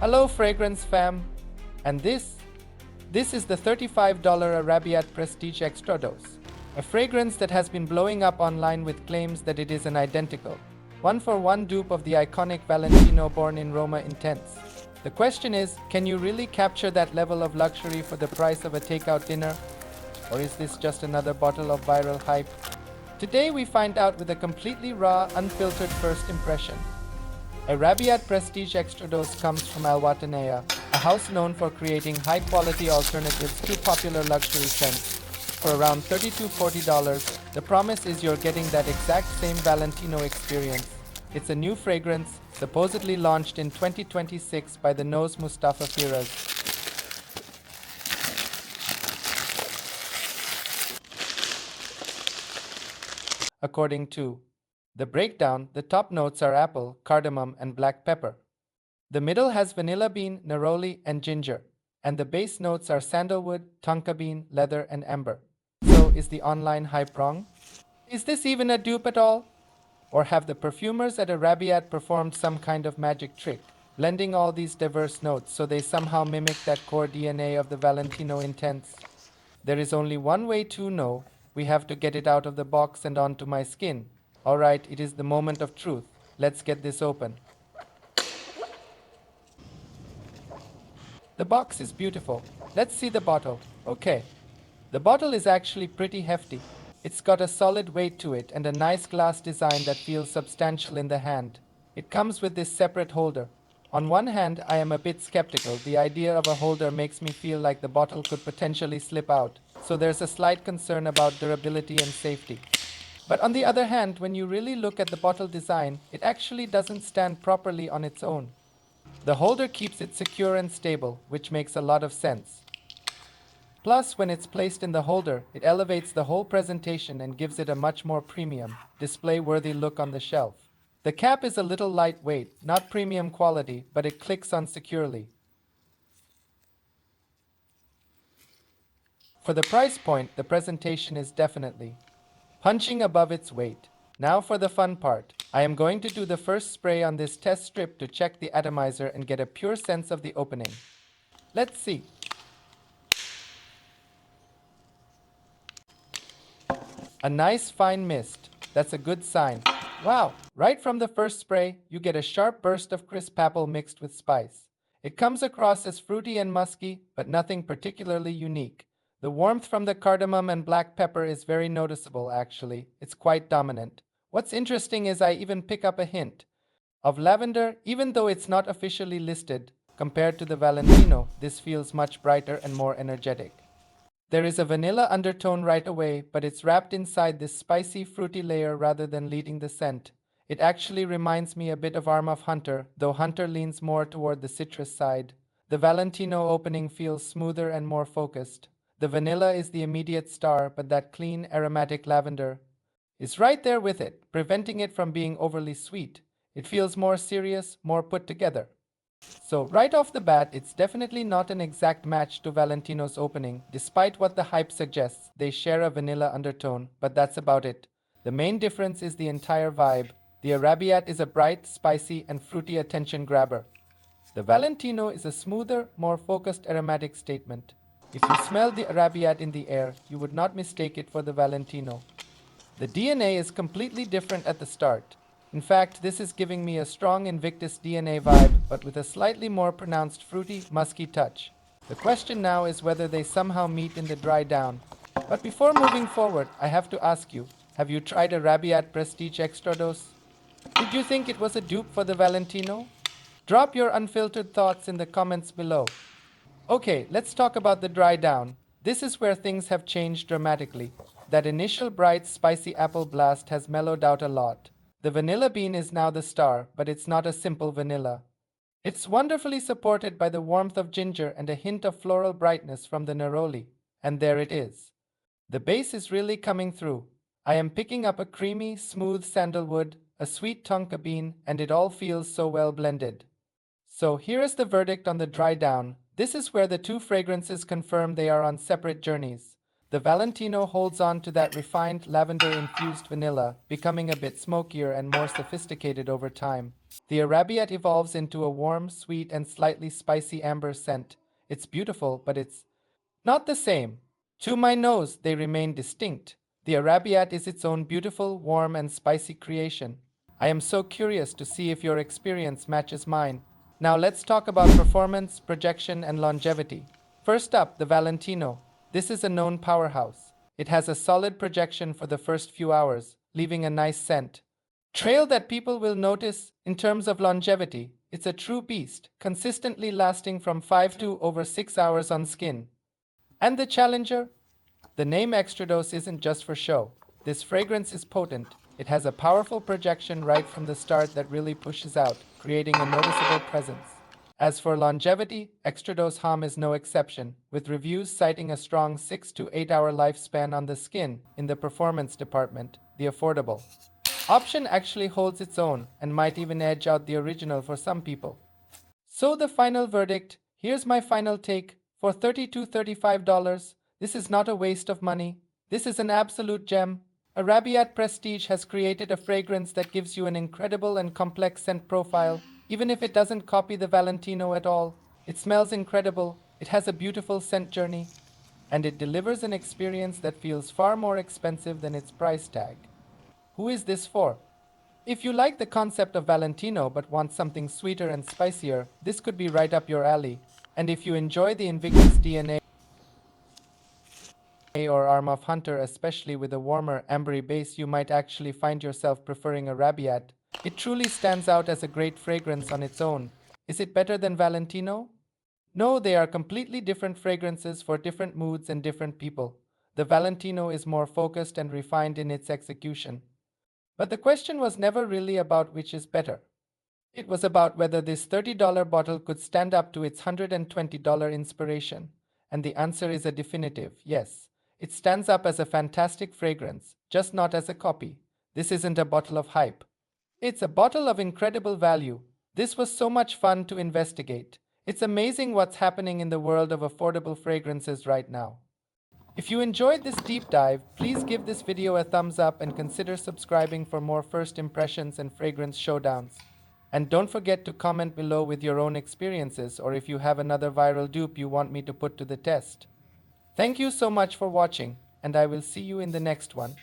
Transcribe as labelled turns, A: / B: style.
A: Hello fragrance fam, and this is the $35 Arabiyat Prestige Extra Dose, a fragrance that has been blowing up online with claims that it is an identical, one-for-one dupe of the iconic Valentino Born in Roma Intense. The question is, can you really capture that level of luxury for the price of a takeout dinner? Or is this just another bottle of viral hype? Today we find out with a completely raw, unfiltered first impression. Arabiyat Prestige Extra Dose comes from Valentino, a house known for creating high-quality alternatives to popular luxury scents. For around $30 to $40, the promise is you're getting that exact same Valentino experience. It's a new fragrance, supposedly launched in 2026 by the Nose Mustafa Firas. According to the breakdown, the top notes are apple, cardamom, and black pepper. The middle has vanilla bean, neroli, and ginger, and the base notes are sandalwood, tonka bean, leather, and amber. So, is the online hype wrong? Is this even a dupe at all? Or have the perfumers at Arabiyat performed some kind of magic trick, blending all these diverse notes so they somehow mimic that core DNA of the Valentino Intense? There is only one way to know. We have to get it out of the box and onto my skin. Alright, it is the moment of truth. Let's get this open. The box is beautiful. Let's see the bottle. Okay. The bottle is actually pretty hefty. It's got a solid weight to it and a nice glass design that feels substantial in the hand. It comes with this separate holder. On one hand, I am a bit skeptical. The idea of a holder makes me feel like the bottle could potentially slip out, so there's a slight concern about durability and safety. But on the other hand, when you really look at the bottle design, it actually doesn't stand properly on its own. The holder keeps it secure and stable, which makes a lot of sense. Plus, when it's placed in the holder, it elevates the whole presentation and gives it a much more premium, display-worthy look on the shelf. The cap is a little lightweight, not premium quality, but it clicks on securely. For the price point, the presentation is definitely punching above its weight. Now for the fun part. I am going to do the first spray on this test strip to check the atomizer and get a pure sense of the opening. Let's see. A nice fine mist. That's a good sign. Wow! Right from the first spray, you get a sharp burst of crisp apple mixed with spice. It comes across as fruity and musky, but nothing particularly unique. The warmth from the cardamom and black pepper is very noticeable, actually. It's quite dominant. What's interesting is I even pick up a hint of lavender, even though it's not officially listed. Compared to the Valentino, this feels much brighter and more energetic. There is a vanilla undertone right away, but it's wrapped inside this spicy, fruity layer rather than leading the scent. It actually reminds me a bit of Arm of Hunter, though Hunter leans more toward the citrus side. The Valentino opening feels smoother and more focused. The vanilla is the immediate star, but that clean, aromatic lavender is right there with it, preventing it from being overly sweet. It feels more serious, more put together. So, right off the bat, it's definitely not an exact match to Valentino's opening. Despite what the hype suggests, they share a vanilla undertone, but that's about it. The main difference is the entire vibe. The Arabiyat is a bright, spicy, and fruity attention grabber. The Valentino is a smoother, more focused aromatic statement. If you smell the Arabiyat in the air, you would not mistake it for the Valentino. The DNA is completely different at the start. In fact, this is giving me a strong Invictus DNA vibe, but with a slightly more pronounced fruity, musky touch. The question now is whether they somehow meet in the dry down. But before moving forward, I have to ask you, have you tried Arabiyat Prestige Extra Dose? Did you think it was a dupe for the Valentino? Drop your unfiltered thoughts in the comments below. Okay, let's talk about the dry down. This is where things have changed dramatically. That initial bright, spicy apple blast has mellowed out a lot. The vanilla bean is now the star, but it's not a simple vanilla. It's wonderfully supported by the warmth of ginger and a hint of floral brightness from the neroli. And there it is. The base is really coming through. I am picking up a creamy, smooth sandalwood, a sweet tonka bean, and it all feels so well blended. So here is the verdict on the dry down. This is where the two fragrances confirm they are on separate journeys. The Valentino holds on to that refined lavender-infused vanilla, becoming a bit smokier and more sophisticated over time. The Arabiyat evolves into a warm, sweet, and slightly spicy amber scent. It's beautiful, but it's not the same. To my nose, they remain distinct. The Arabiyat is its own beautiful, warm, and spicy creation. I am so curious to see if your experience matches mine. Now let's talk about performance, projection, and longevity. First up, the Valentino. This is a known powerhouse. It has a solid projection for the first few hours, leaving a nice scent. Trail that people will notice in terms of longevity. It's a true beast, consistently lasting from 5 to over 6 hours on skin. And the challenger? The name Extradose isn't just for show. This fragrance is potent. It has a powerful projection right from the start that really pushes out, creating a noticeable presence. As for longevity, Extradose Hum is no exception, with reviews citing a strong 6 to 8 hour lifespan on the skin. In the performance department, the affordable option actually holds its own and might even edge out the original for some people. So the final verdict, here's my final take. For $30 to $35, this is not a waste of money. This is an absolute gem. Arabiyat Prestige has created a fragrance that gives you an incredible and complex scent profile, even if it doesn't copy the Valentino at all. It smells incredible, it has a beautiful scent journey, and it delivers an experience that feels far more expensive than its price tag. Who is this for? If you like the concept of Valentino but want something sweeter and spicier, this could be right up your alley. And if you enjoy the Invictus DNA or Arm of Hunter, especially with a warmer, ambery base, you might actually find yourself preferring Arabiyat. It truly stands out as a great fragrance on its own. Is it better than Valentino? No, they are completely different fragrances for different moods and different people. The Valentino is more focused and refined in its execution. But the question was never really about which is better. It was about whether this $30 bottle could stand up to its $120 inspiration. And the answer is a definitive yes. It stands up as a fantastic fragrance, just not as a copy. This isn't a bottle of hype. It's a bottle of incredible value. This was so much fun to investigate. It's amazing what's happening in the world of affordable fragrances right now. If you enjoyed this deep dive, please give this video a thumbs up and consider subscribing for more first impressions and fragrance showdowns. And don't forget to comment below with your own experiences or if you have another viral dupe you want me to put to the test. Thank you so much for watching, and I will see you in the next one.